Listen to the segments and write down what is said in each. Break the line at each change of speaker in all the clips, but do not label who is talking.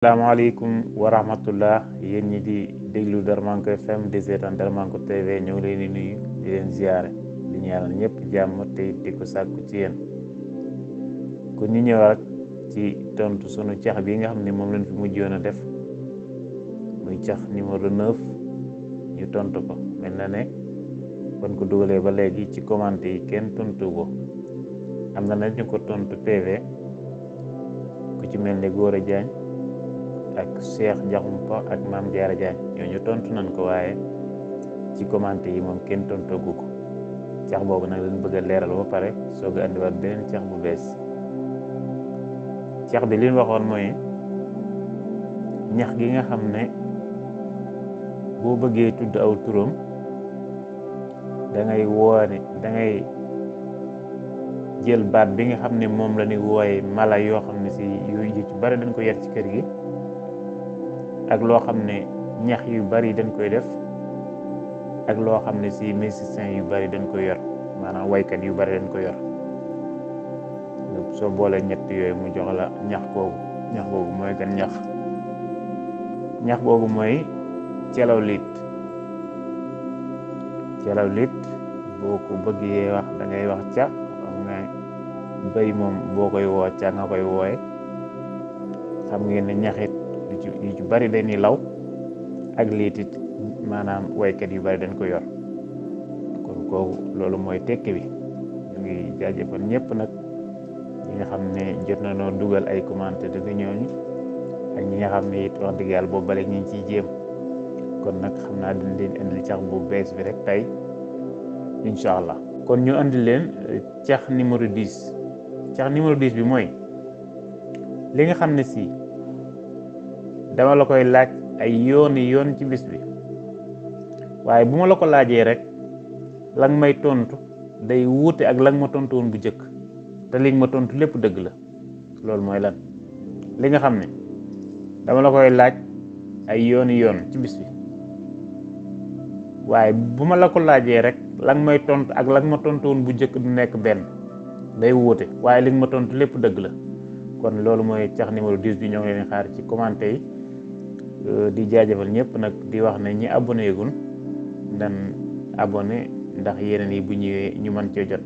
Assalamualaikum warahmatullah yéen ñi di déglu Darmanko FM di seetaan Darmanko TV ñu ngi leen di nuyu di leen ziaré di ñaanal ñëpp jàmm te di ko sàkku ci yéen kon ñu ñëw rek ci tontu sunu cax bi nga xam ne moom lañ fi mujjoon a def muy cax numéro 9 ñu tontu ko mel na ne ban ko dugalee ba léegi ci commenté yi kenn tontu ko am na nag ñu ko tontu PV ku ci mel ne Gora Diagne ak Cheikh Diakhoumpa ak Mame Diarra Diagne ñooñu tontu nañ ko waaye ci commenté yi moom kenn tontagu ko cax boobu nag lañ bëgg a leeral ba pare soog a andiwaat beneen cax bu bees cax bi li ñu waxoon mooy ñax gi nga xam ne boo bëggee tudd aw turam da ngay jël baat bi nga xam ne moom la ñuy wooye mala yoo xam ne si yu ci bari dañ ko yar ci kër gi ak loo xam ne ñax yu bari dañ koy def ak loo xam ne si musiciens yu bari dañ koy yor maanaam waykat yu bari dañ koy yor soo boolee ñett yooyu mu jox la ñax boobu mooy kan ñax boobu mooy celaw liit boo ko bëggee wax da ngay wax ca xam nga béy moom boo koy woo ca nga koy wooye xam ngeen ne ñaxit yu ci bari dañuy law ak liitit maanaam waykat yu bari dañ ko yor kon kooku loolu mooy tekki bi ñu ngi jaajëfal ñëpp nag ñi nga xam ne jot na noo dugal ay commentaire dëgg ñooñu ak ñi nga xam ne it wax dëgg yàlla boobu bale ñu ngi ciy jéem kon nag xam naa dañ leen indi cax bu bees bi rek tey incha allah kon ñu andi leen cax numéro 10 cax numéro 10 bi mooy li nga xam ne si dama la koy laaj ay yoon ci bis bi waaye bu ma la ko laajee rek lang may tontu day wuute ak lang ma tontu woon bu njëkk te li nga ma tontu lépp dëgg la loolu mooy lan li nga xam ne dama la koy laaj ay yoon ci bis bi waaye bu ma la ko laajee rek lang may tontu ak lang ma tontu woon bu njëkk du nekk benn day wuute waaye li nga ma tontu lépp dëgg la kon loolu mooy cax numéro 10 bi ñoo ngi leen xaar ci commenté yi di jaajëfal ñëpp nag di wax ne ñi abonné yegul dan abonné ndax yeneen yi bu ñëwee ñu mën cee jot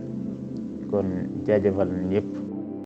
kon jaajëfal ñëpp